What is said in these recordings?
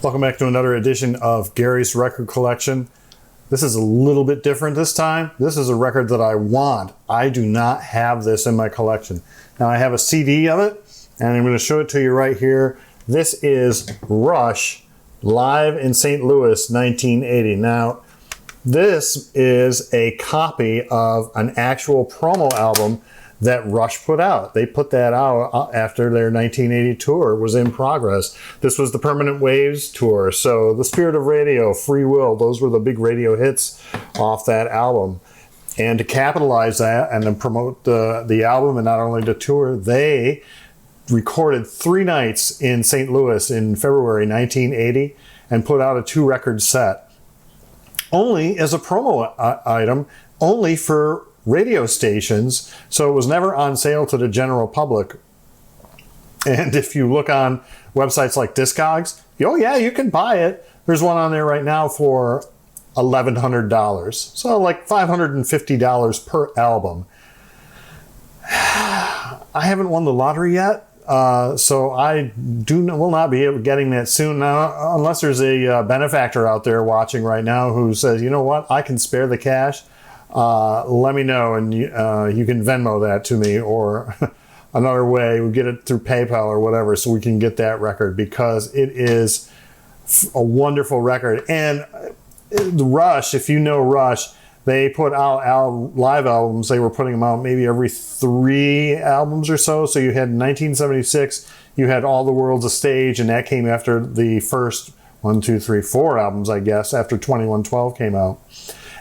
Welcome back to another edition of Gary's Record Collection. This is a little bit different this time. This is a record that I want. I do not have this in my collection. Now I have a CD of it, and I'm going to show it to you right here. This is Rush, live in St. Louis, 1980. Now, this is a copy of an actual promo album that Rush put out. They put that out after their 1980 tour was in progress. This was the Permanent Waves tour. So The Spirit of Radio, Free Will, those were the big radio hits off that album. And to capitalize that and then promote the album and not only the tour, they recorded 3 nights in St. Louis in February 1980 and put out a 2-record set. Only as a promo item, only for radio stations, so it was never on sale to the general public. And if you look on websites like Discogs, oh yeah, you can buy it. There's one on there right now for $1,100, so like $550 per album. I haven't won the lottery yet, so I will not be getting that soon now, unless there's a benefactor out there watching right now who says, you know what, I can spare the cash. Let me know, and you can Venmo that to me, or another way, we get it through PayPal or whatever, so we can get that record, because it is a wonderful record. And Rush, if you know Rush, they put out live albums. They were putting them out maybe every 3 albums or so. So you had 1976, you had All the World's a Stage, and that came after the first 4 albums, I guess, after 2112 came out.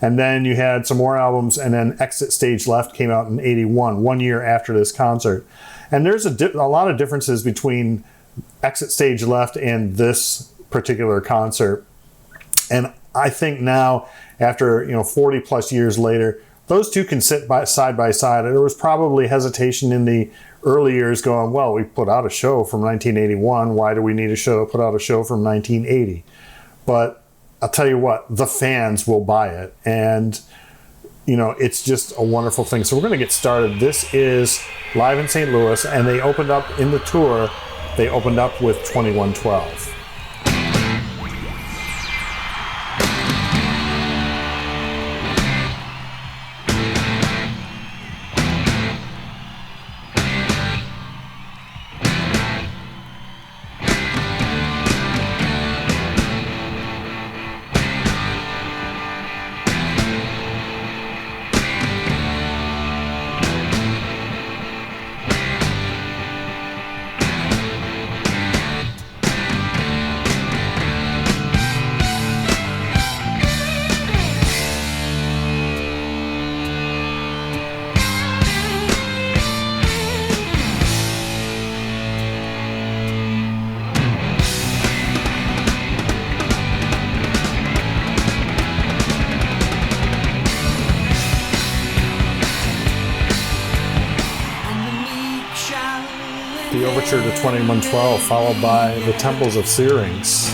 And then you had some more albums, and then Exit Stage Left came out in 81, 1 year after this concert. And there's a lot of differences between Exit Stage Left and this particular concert. And I think now, after 40 plus years later, those two can sit side by side. There was probably hesitation in the early years going, well, we put out a show from 1981. Why do we need to put out a show from 1980? But I'll tell you what, the fans will buy it. And, it's just a wonderful thing. So we're going to get started. This is live in St. Louis, and they opened up in the tour. They opened up with 2112. The overture to 2112, followed by the Temples of Syrinx.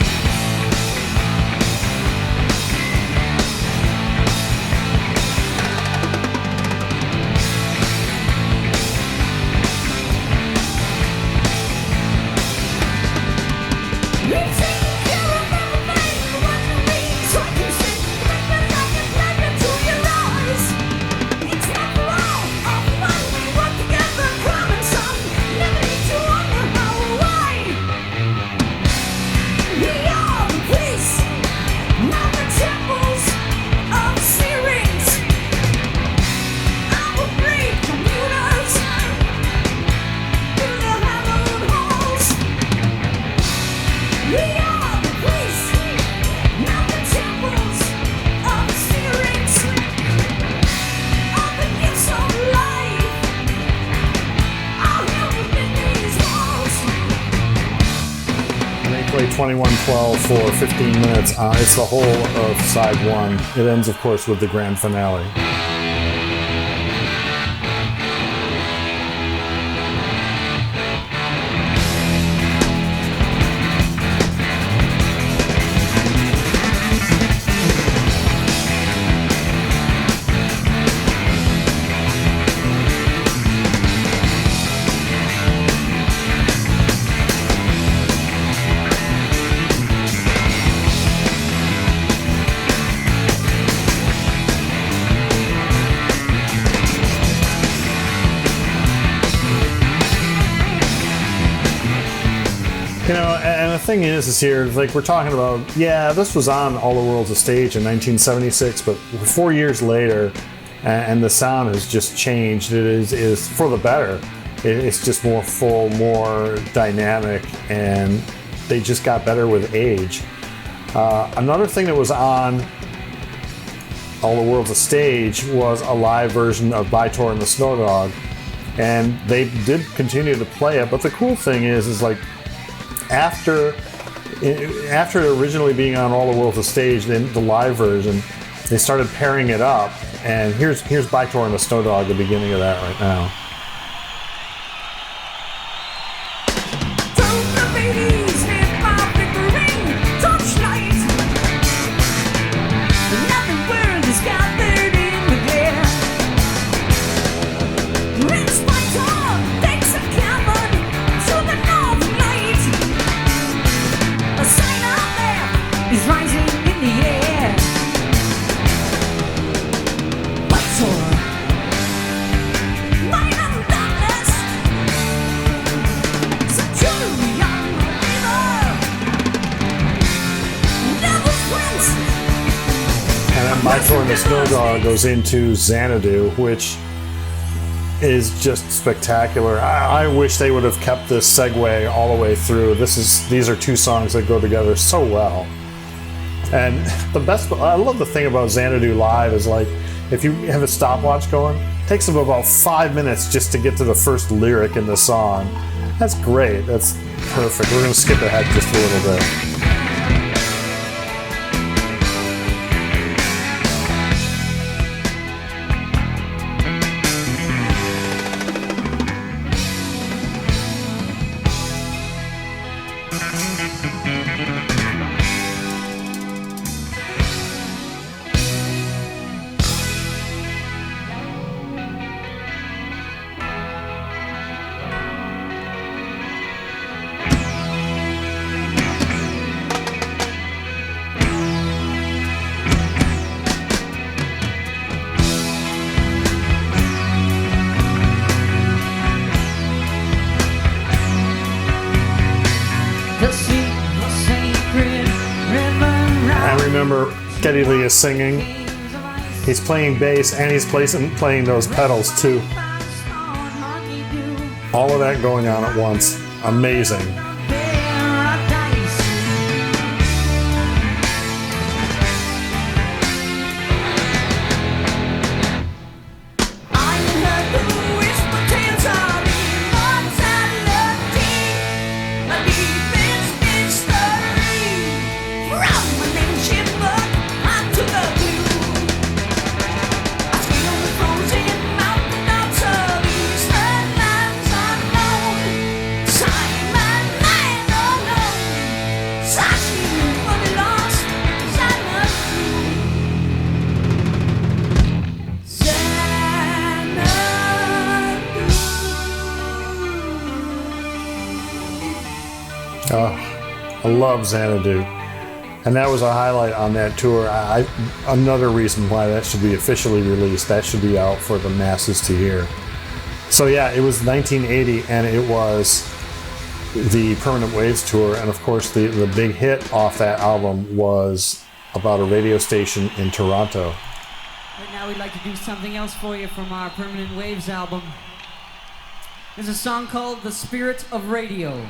Play 2112 for 15 minutes. It's the whole of side 1. It ends, of course, with the grand finale. You know, and the thing is here, like we're talking about, yeah, this was on All the World's a Stage in 1976, but 4 years later, and the sound has just changed. It is for the better. It's just more full, more dynamic, and they just got better with age. Another thing that was on All the World's a Stage was a live version of Bytor and the Snow Dog, and they did continue to play it. But the cool thing is like after originally being on All the World's a Stage, then the live version, they started pairing it up, and here's Bytor and the Snow Dog, the beginning of that right now. Bytor and the Snow Dog goes into Xanadu, which is just spectacular. I wish they would have kept this segue all the way through. These are two songs that go together so well. And I love the thing about Xanadu Live is like, if you have a stopwatch going, it takes them about 5 minutes just to get to the first lyric in the song. That's great. That's perfect. We're going to skip ahead just a little bit. I remember Geddy Lee is singing. He's playing bass and he's playing those pedals too. All of that going on at once. Amazing. I love Xanadu, and that was a highlight on that tour. Another reason why that should be officially released. That should be out for the masses to hear. So yeah, it was 1980, and it was the Permanent Waves tour, and of course the big hit off that album was about a radio station in Toronto. Right now we'd like to do something else for you from our Permanent Waves album. There's a song called The Spirit of Radio.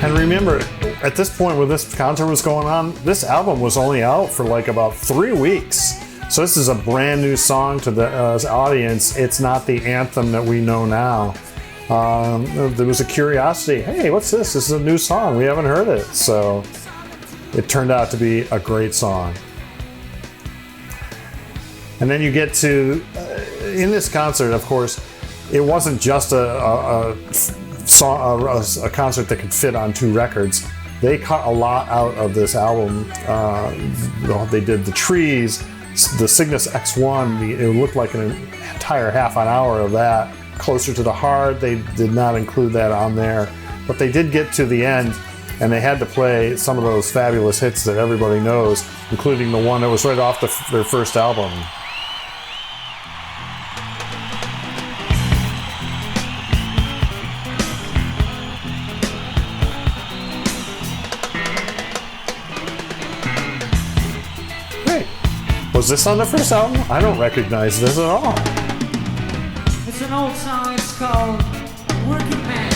And remember, at this point when this concert was going on, this album was only out for like about 3 weeks. So this is a brand new song to the audience. It's not the anthem that we know now. There was a curiosity. Hey, what's this? This is a new song. We haven't heard it. So it turned out to be a great song. And then you get to, in this concert, of course, it wasn't just a concert that could fit on 2 records. They cut a lot out of this album. They did the trees, the Cygnus X1, it looked like an entire half an hour of that. Closer to the Heart, they did not include that on there. But they did get to the end, and they had to play some of those fabulous hits that everybody knows, including the one that was right off their first album. Was this on the first album? I don't recognize this at all. It's an old song, it's called Working Man.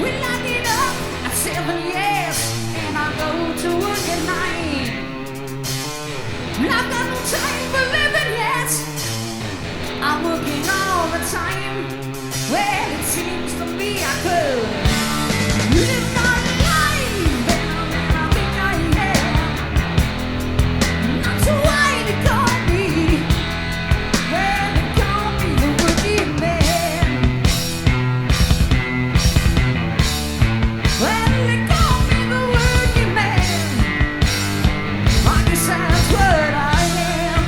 We lock it up at 7 years, and I go to work at 9. I've got no time for living yet. I'm working all the time. Well, it seems to me I could live my life, and I think I am. Not too wide to call me. Well, they call me the working man. Well, they call me the working man. I guess that's what I am.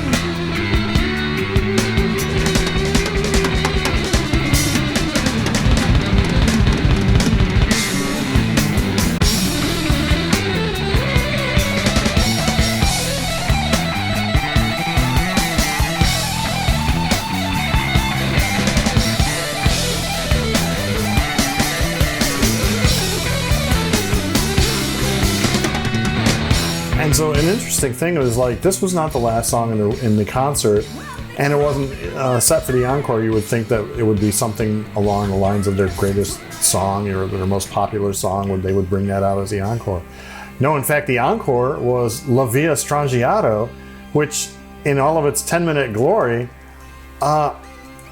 And so an interesting thing was, like, this was not the last song in the concert, and it wasn't set for the encore. You would think that it would be something along the lines of their greatest song or their most popular song, when they would bring that out as the encore. No, in fact, the encore was La Via Strangiato, which in all of its 10-minute glory,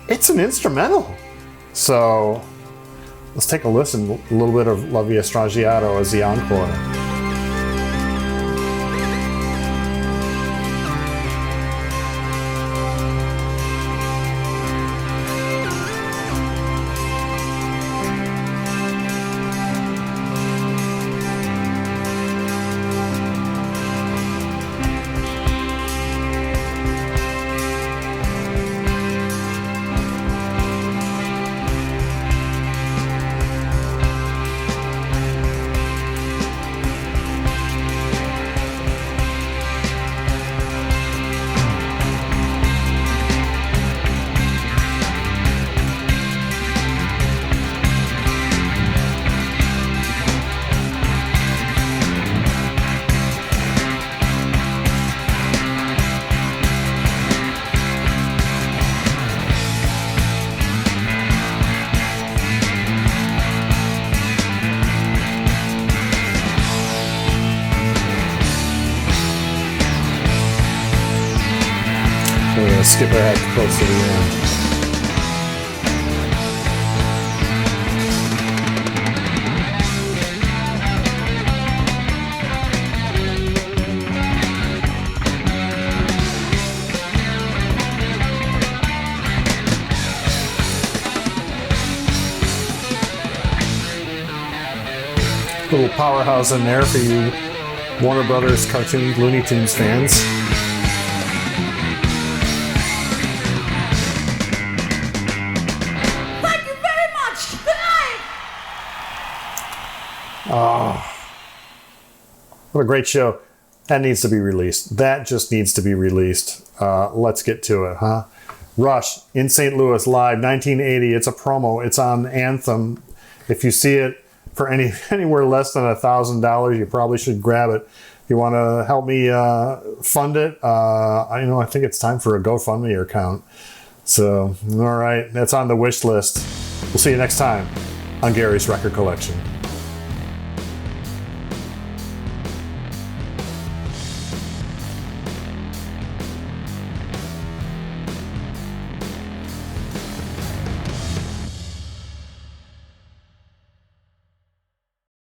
it's an instrumental. So let's take a listen, a little bit of La Via Strangiato as the encore. We're going to skip ahead close to the end. Little powerhouse in there for you Warner Brothers cartoon Looney Tunes fans. Oh, what a great show. That needs to be released. That just needs to be released. Let's get to it, huh? Rush in St. Louis live, 1980. It's a promo. It's on Anthem. If you see it for anywhere less than $1,000, you probably should grab it. you want to help me fund it, I think it's time for a GoFundMe account. So, all right, that's on the wish list. We'll see you next time on Gary's Record Collection.